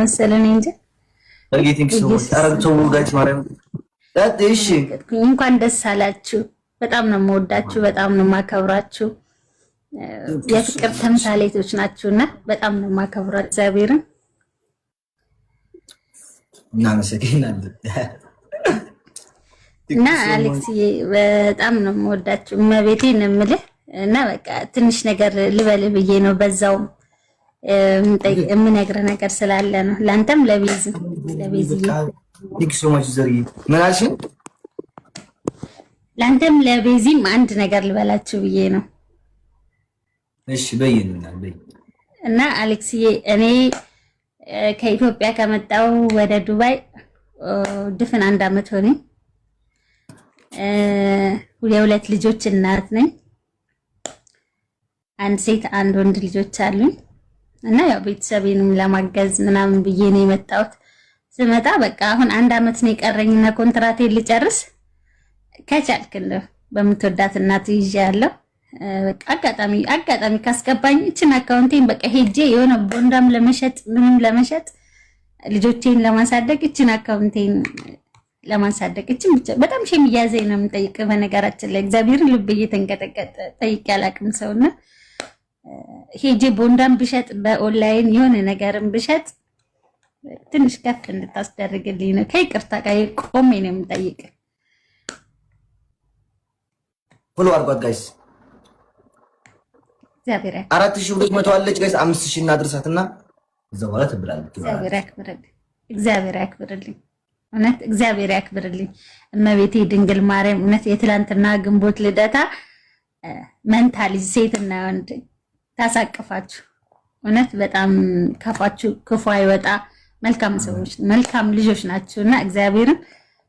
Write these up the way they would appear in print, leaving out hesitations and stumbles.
መሰለኝ እንጂ ጌቲንግ ሶ አረግተው ጋይስ ማርያም እሺ፣ እንኳን ደስ አላችሁ። በጣም ነው የምወዳችሁ፣ በጣም ነው የማከብራችሁ። የፍቅር ተምሳሌቶች ናችሁና በጣም ነው የማከብራችሁ። እግዚአብሔርን እናመሰግናለን። እና አሌክስዬ በጣም ነው የምወዳችሁ። እመቤቴን የምልህ እና በቃ ትንሽ ነገር ልበል ብዬ ነው በዛውም የምነግርህ ነገር ስላለ ነው። ላንተም ለቤዝም ቲንክ ሶ ማች ዘሪ ምን አልሽ? ላንተም ለቤዚም አንድ ነገር ልበላችሁ ብዬ ነው። እሺ በይልናል በይ። እና አሌክስዬ እኔ ከኢትዮጵያ ከመጣው ወደ ዱባይ ድፍን 1 አመት ሆነኝ። የሁለት ልጆች እናት ነኝ። አንድ ሴት አንድ ወንድ ልጆች አሉኝ። እና ያው ቤተሰቤንም ለማገዝ ምናምን ብዬ ነው የመጣሁት። ስመጣ በቃ አሁን 1 አመት ነው የቀረኝና ኮንትራቴን ልጨርስ ከቻልክ እንደው በምትወዳት እናት ይዣለሁ። በቃ አጋጣሚ ካስገባኝ እችን አካውንቴን በቃ ሄጄ የሆነ ቦንዳም ለመሸጥ ምንም ለመሸጥ ልጆቼን ለማሳደግ እችን አካውንቴን ለማሳደግ እችን ብቻ በጣም ሼም እያዘኝ ነው የምጠይቅ። በነገራችን ላይ እግዚአብሔርን ልብ እየተንቀጠቀጠ ጠይቄ አላውቅም ሰውና ሄጄ ቦንዳም ብሸጥ በኦንላይን የሆነ ነገርም ብሸጥ ትንሽ ከፍ እንድታስደርግልኝ ነው። ከይቅርታ ጋር ቆሜ ነው የምጠይቅ። ፎሎ አድርጓት ጋይስ። እግዚአብሔር 4200 አለች ጋይስ። 5000 እናድርሳትና እዛ በኋላ ትብላለች። እግዚአብሔር ያክብርልኝ። እውነት እግዚአብሔር ያክብርልኝ። እመቤቴ ድንግል ማርያም እውነት የትላንትና ግንቦት ልደታ መንታ ልጅ ሴትና ወንድ ታሳቅፋችሁ። እውነት በጣም ከፋችሁ ክፉ አይወጣ። መልካም ሰዎች መልካም ልጆች ናችሁና እግዚአብሔርን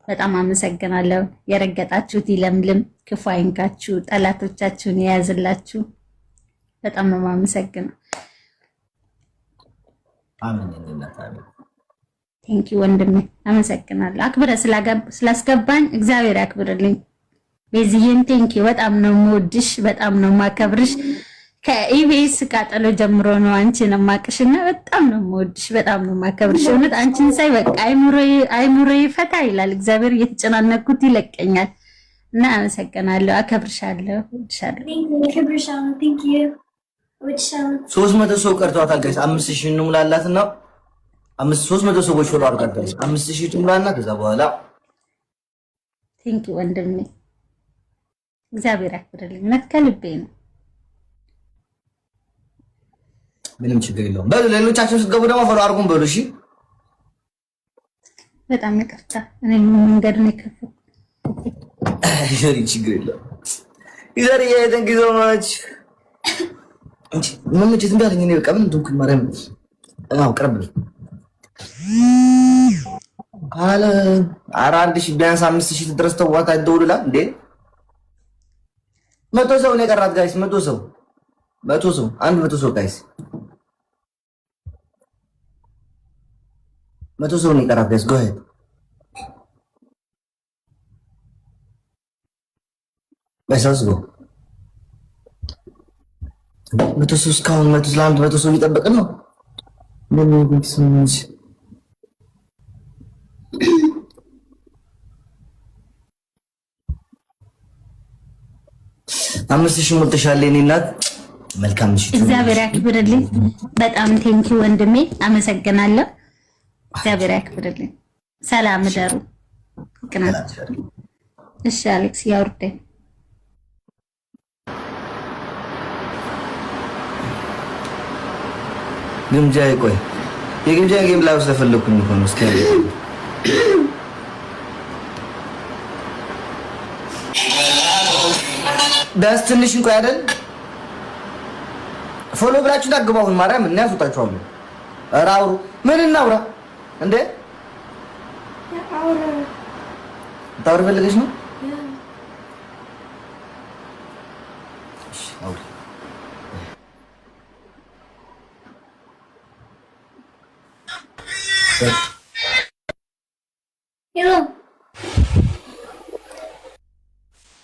በጣም አመሰግናለሁ። የረገጣችሁት ይለምልም፣ ክፉ አይንካችሁ፣ ጠላቶቻችሁን የያዝላችሁ። በጣም ነው የማመሰግነው። አሜን። ቴንኪ ወንድሜ አመሰግናለሁ። አክብረ ስላስገባኝ እግዚአብሔር ያክብርልኝ። ቤዚዬን ቴንኪ። በጣም ነው የምወድሽ፣ በጣም ነው የማከብርሽ። ከኢቢኤስ ቃጠሎ ጀምሮ ነው አንቺን የማቅሽና በጣም ነው የምወድሽ፣ በጣም ነው የማከብርሽ። እውነት አንቺን ሳይ በቃ አይሙሮዬ ፈታ ይላል። እግዚአብሔር እየተጨናነኩት ይለቀኛል እና አመሰግናለሁ። አከብርሻለሁ፣ እወድሻለሁ። 300 ሰው ቀርቷታል ጋይስ። 5000 እንሙላላትና 300 ሰዎች ፎሎ አድርጋት ጋይስ። 5000 ትሙላና ከዛ በኋላ ቴንኪ ወንድሜ እግዚአብሔር ያክብርልኝ። እውነት ከልቤ ነው። ምንም ችግር የለውም። በሉ ሌሎቻችሁ ስትገቡ ደግሞ ፎሎ አድርጉን በሉ። እሺ በጣም ይቅርታ እኔ መንገድ ነው የከፈትኩት። ይሄ ችግር የለውም። ይዘር የሄደን ጊዜ ማች እንጂ ምን ልጅት እንዳለኝ ነው። በቃ ምን ዱክ ማርያም አው ቀርብ አለ 4000 ቢያንስ 5000 ድረስ ተዋታ ደውልላ እንዴ 100 ሰው ነው የቀራት ጋይስ። 100 ሰው 100 ሰው ጋይስ 100 ሰው ነው የቀራት ጋይስ። ጎ ሄድ በሳስ ጎ 100 ሰው እስካሁን 100 ሰው እየጠበቅን ነው። ምን ይመስልሽ? 5000 ሞልተሻል የኔ እናት። መልካም ምሽት። እግዚአብሔር ያክብርልኝ። በጣም ቴንኪ ወንድሜ አመሰግናለሁ። እግዚአብሔር ያክብርልኝ። ሰላም እደሩ። ቅናት። እሺ አሌክስ ያውርደኝ። ግምጃ ይቆይ። የግምጃ ጌም ላይ ስለፈለኩኝ እኮ ነው። እስኪ ቢያንስ ትንሽ እንኳን አይደል ፎሎ ብላችሁ ዳግባውን ማርያም እና ያስወጣችኋለሁ። ኧረ አውሩ። ምን እናውራ እንዴ? ታውሪ ፈልገሽ ነው? እሺ አውሪ። ሄሎ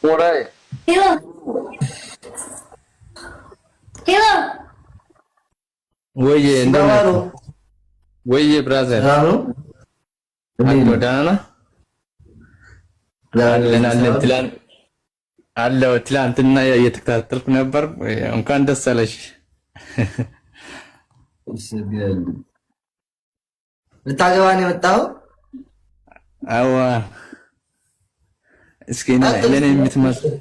ወራይ ሄሎ ሄሎ ወይ እንደው ወይ ብራዘር አሎ ደህና ነህ? አለው ትላንትና እየተከታተልኩ ነበር። እንኳን ደስ አለሽ። ልታገባ ነው የመጣኸው? አዋ እስኪ ለኔ የምትመስል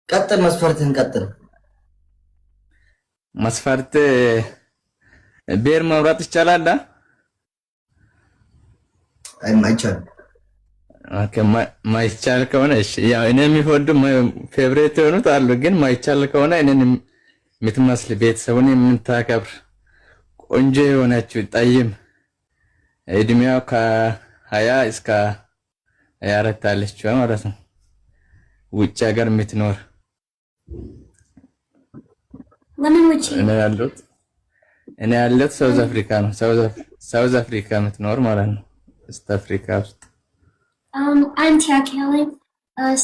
ቀጥል፣ መስፈርትህን ቀጥል። መስፈርት ብሔር መምረጥ ይቻላል? አይቻልም። ማይቻል ከሆነ እሺ፣ ያው እኔ የሚወዱ ፌቨሬት የሆኑት አሉ። ግን ማይቻል ከሆነ እኔን የምትመስል ቤተሰቡን የምታከብር ቆንጆ የሆነችው ጠይም እድሜዋ ከ20 እስከ 24 አለች ማለት ነው። ውጭ ሀገር የምትኖር ለምን ውጪ? እኔ ያለሁት ሳውዝ አፍሪካ ነው። ሳውዝ አፍሪካ የምትኖር ማለት ነው። ኢስት አፍሪካ ውስጥ አንቲ አካባቢ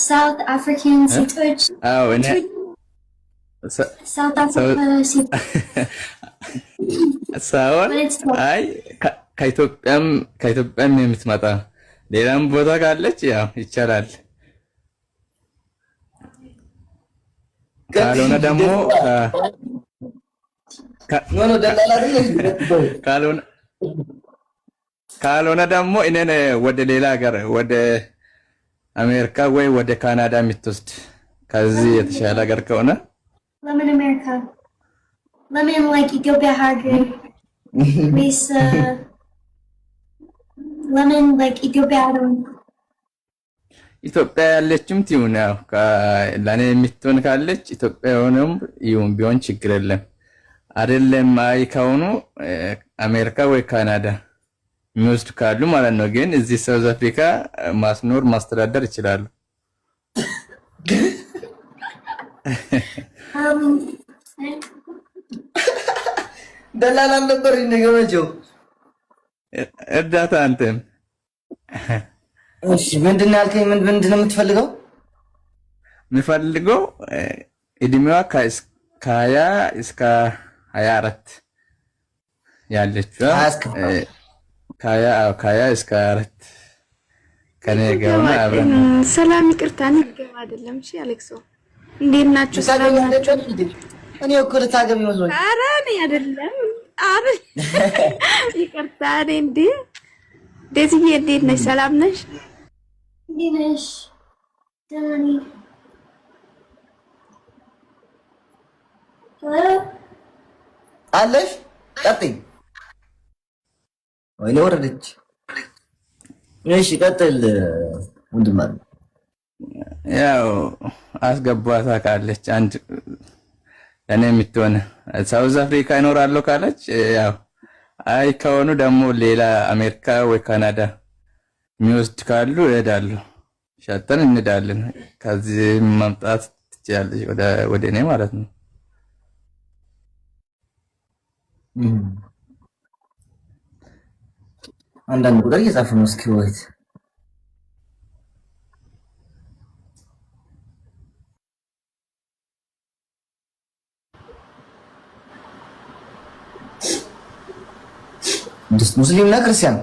ሳውት አፍሪካን ሴቶች እኔ ሳውት አፍሪካ ሴቶች ሳይሆን አይ ከኢትዮጵያም የምትመጣ ሌላም ቦታ ካለች ያው ይቻላል። ካልሆነ ደግሞ ካልሆነ ደግሞ እኔን ወደ ሌላ ሀገር ወደ አሜሪካ ወይ ወደ ካናዳ የምትወስድ ከዚህ የተሻለ ሀገር ከሆነ ለምን አሜሪካ? ለምን like ኢትዮጵያ ሀገር ወይስ ለምን like ኢትዮጵያ አይደለም? ኢትዮጵያ ያለችም ትሁን ያው ለኔ የምትሆን ካለች ኢትዮጵያ የሆነም ይሁን ቢሆን ችግር የለም። አይደለም አይ ከሆኑ አሜሪካ ወይ ካናዳ የሚወስድ ካሉ ማለት ነው። ግን እዚህ ሳውዝ አፍሪካ ማስኖር ማስተዳደር ይችላሉ። ደላላ ነበር እንደገመጀው እርዳታ አንተም እሺ፣ ምንድን ነው ያልከኝ? ምንድን ነው የምትፈልገው? የምፈልገው እድሜዋ ከ20 እስከ 24 ያለችው ከ20 እስከ 24 ከኔ ጋር አብረን። ሰላም ይቅርታ፣ ንገባ አይደለም። እሺ አሌክሶ እንዴት ናችሁ? ሰላም ናችሁ? እኔ እኮ ልታገቢ መስሎኝ። ኧረ እኔ አይደለም። ኧረ ይቅርታ። እኔ እንዴ ደዝዬ እንዴት ነሽ? ሰላም ነሽ? እንዴት ነሽ? ደህና ነኝ። አለሽ? ቀጥይ። ወይኔ ወረደች። እሺ ቀጥል ወንድም አለ። ያው አስገባታ ካለች አንድ ለኔ የምትሆን ሳውዝ አፍሪካ ይኖራለሁ ካለች ያው አይ ከሆኑ ደግሞ ሌላ አሜሪካ ወይ ካናዳ የሚወስድ ካሉ እሄዳለሁ። ሻተን እንዳለን ከዚህ መምጣት ትችላለች ወደ እኔ ማለት ነው። አንዳንድ ቁጥር እየጻፈ ነው። እስኪ ወይት ሙስሊም እና ክርስቲያን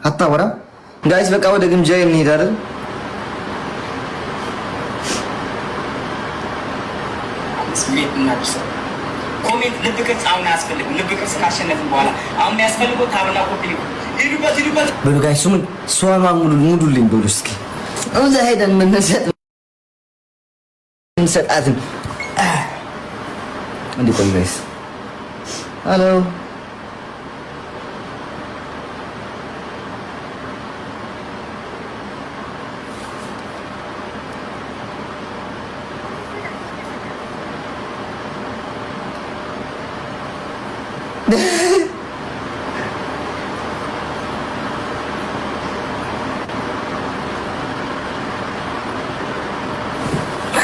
አታወራ ጋይስ። በቃ ወደ ግምጃ እንሄዳለን። ኮሜንት ልብ ቅርጽ አሁን አያስፈልግም። ልብ ቅርጽ ካሸነፍን በኋላ አሁን ያስፈልገው ታብና ኮፒ ሂዱበት በሉ ጋይስ። ምን ሷማ ሙሉልኝ በሉ እስኪ እዛ ሄደን እንሰጣትን እንዴ ቆይ ጋይስ። ሃሎ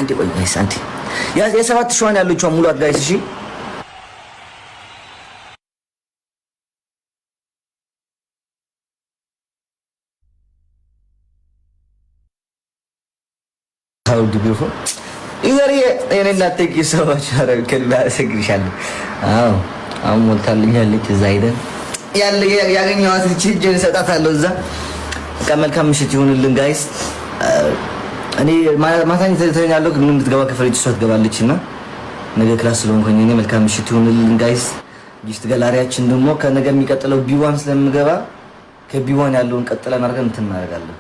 አንዴ ቆይ ጋይስ። አንዴ የሰባት ሺዋን ያለችው ሙሉ ጋይስ። እሺ how beautiful ይዘር የኔና ተቂ ሰዎች አረብ ከልባ ሰግሪሻለሁ አዎ አሁን ሞልታልኛለች እዛ ሄደን ያለ ያገኘዋት እቺ ጀን ሰጣታለሁ እዛ መልካም ምሽት ይሁንልን ጋይስ እኔ ማታኝ ተተኛለሁ ግን ምንም ትገባ ከፈለች እሷ ትገባለችና ነገ ክላስ ስለሆንኩኝ እኔ መልካም ምሽት ይሁንልን ጋይስ ጊፍት ጋላሪያችን ደግሞ ከነገ የሚቀጥለው ቢዋን ስለምገባ ከቢዋን ያለውን ቀጥለን አድርገን እንትን እናደርጋለን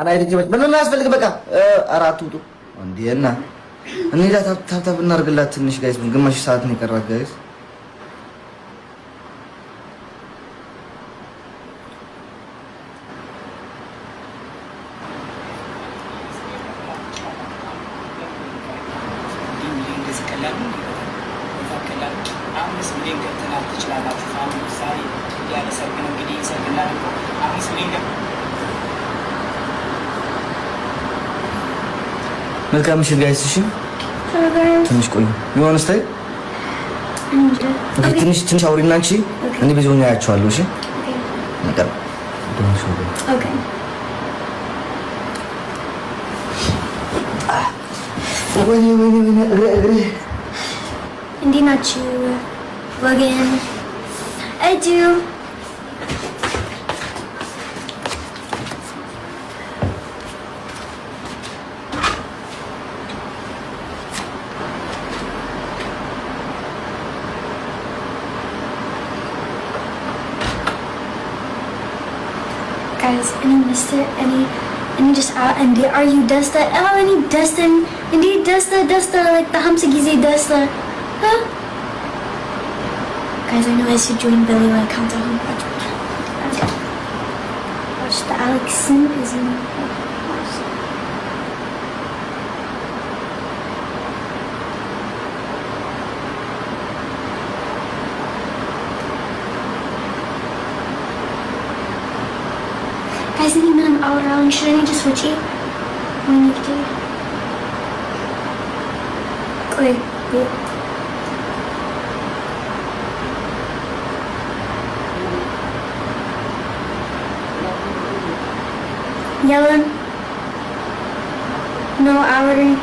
አናይት ጀመች ምንም ያስፈልግ በቃ አራቱ ጡ እንዴና እንዴ ታብታብ እናርግላት ትንሽ ጋይስ ግማሽ ሰዓት ነው የቀራት ጋይስ መልካም ምሽት ጋይስ እሺ ትንሽ ቆይ የሆነ ስታይ ትንሽ አውሪና አንቺ እኔ በዚሁ ነው ያያቸዋለሁ እሺ ነገር ኦኬ ወይኔ እግሬ እንዴት ናችሁ ወገን እጁ guys, any mister, any just out and are you Desta? Oh, any Desta, indeed Desta, like the Hamsagizi Desta, huh? Guys, I know I should join Billy when I come to home. Watch the Alexin is in. Guys, any minute out around, should I just switch it? We need to. Wait. Yellow. No, hourly.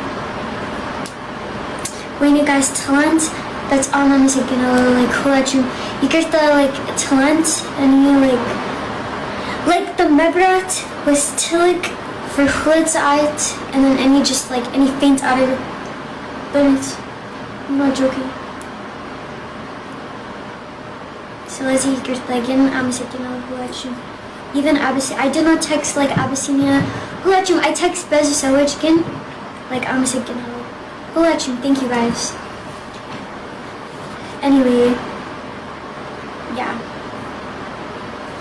When you guys talent, that's all I'm saying. Like, who let you? You get the like talent, and you like the Mebrat was Tillik for Hood's art, and then any just like any faint out of it. But it's, I'm not joking. So let's see, again, I'm saying, who let you? Even Abyssinia, I did not text like Abyssinia. Who let you? I text Bezosowicz again, like I'm saying, who let you? Thank you guys. Anyway, yeah.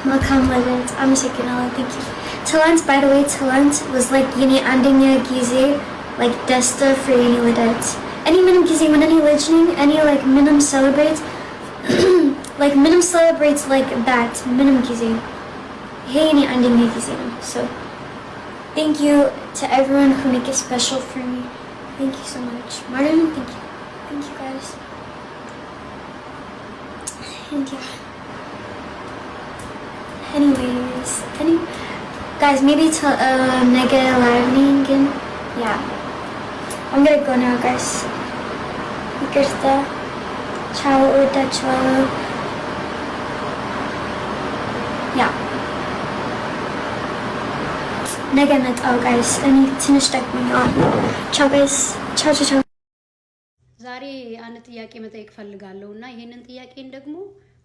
Welcome, legends. I'm saying, thank you. Talent, by the way, Talent was like Yini Andanya Gize, like Desta for Yini Lidet. Any minimum Gize, when any legending, any like minimum celebrates, like minimum celebrates like that, minimum Gize. Hey, Yini Andanya Gize. So, thank you to everyone who make it special for me. Thank you so much. Martin, thank you. Thank you guys. And yeah. Anyways, guys, maybe to Mega Livening again. Yeah, I'm gonna go now, guys. Kirsta, ciao, Uta, ciao. Yeah. Mega net, oh guys, I need to finish me on. Ciao, guys. Ciao, ciao, ciao. ዛሬ አንድ ጥያቄ መጠየቅ ፈልጋለሁ እና ይሄንን ጥያቄን ደግሞ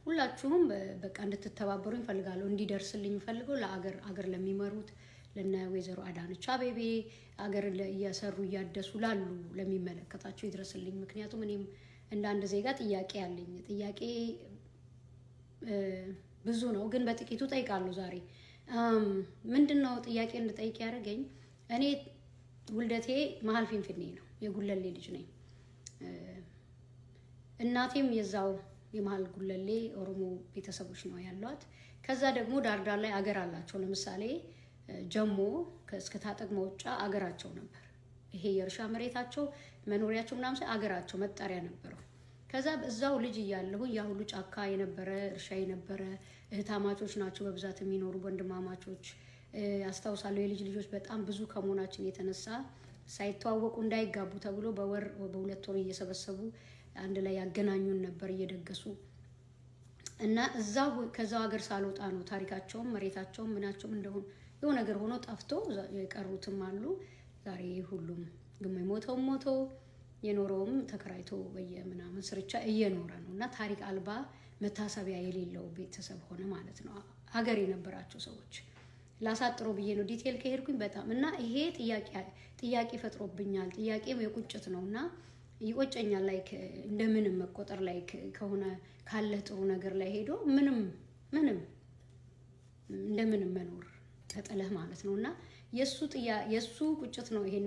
ሁላችሁም በቃ እንድትተባበሩኝ ፈልጋለሁ እንዲደርስልኝ ፈልገው ለአገር ለሚመሩት ለነ ወይዘሮ አዳነች አቤቤ አገር እያሰሩ እያደሱ ላሉ ለሚመለከታቸው ይድረስልኝ ምክንያቱም እኔም እንደ አንድ ዜጋ ጥያቄ ያለኝ ጥያቄ ብዙ ነው ግን በጥቂቱ ጠይቃለሁ ዛሬ ምንድነው ጥያቄ እንድጠይቅ ያደረገኝ እኔ ውልደቴ መሃል ፊንፊኔ ነው የጉለሌ ልጅ ነኝ እናቴም የዛው የመሃል ጉለሌ ኦሮሞ ቤተሰቦች ነው ያሏት ከዛ ደግሞ ዳርዳር ላይ አገር አላቸው ለምሳሌ ጀሞ ከስከ ታጠቅ መውጫ አገራቸው ነበር ይሄ የእርሻ መሬታቸው መኖሪያቸው ምናምን አገራቸው መጣሪያ ነበረው ከዛ እዛው ልጅ እያለሁ ያ ሁሉ ጫካ የነበረ እርሻ የነበረ እህታማቾች ናቸው በብዛት የሚኖሩ ወንድማማቾች አስታውሳለሁ የልጅ ልጆች በጣም ብዙ ከመሆናችን የተነሳ ሳይተዋወቁ እንዳይጋቡ ተብሎ በወር በሁለት ወር እየሰበሰቡ አንድ ላይ ያገናኙን ነበር እየደገሱ እና ከዛው ሀገር ሳልወጣ ነው ታሪካቸውም መሬታቸውም ምናቸውም እንደሆነ የሆነ ነገር ሆኖ ጠፍቶ የቀሩትም አሉ። ዛሬ ሁሉም ግማይ ሞቶ የኖረውም ተከራይቶ በየምናምን ስርቻ እየኖረ ነው እና ታሪክ አልባ መታሰቢያ የሌለው ቤተሰብ ሆነ ማለት ነው። ሀገር የነበራቸው ሰዎች ላሳጥሮ ብዬ ነው ዲቴል ከሄድኩኝ በጣም እና ይሄ ጥያቄ ፈጥሮብኛል። ጥያቄም የቁጭት ነውና ይቆጨኛል። ላይክ እንደምንም መቆጠር ላይ ከሆነ ካለ ጥሩ ነገር ላይ ሄዶ ምንም እንደምንም መኖር ተጠለህ ማለት ነውና የሱ ቁጭት ነው ይሄ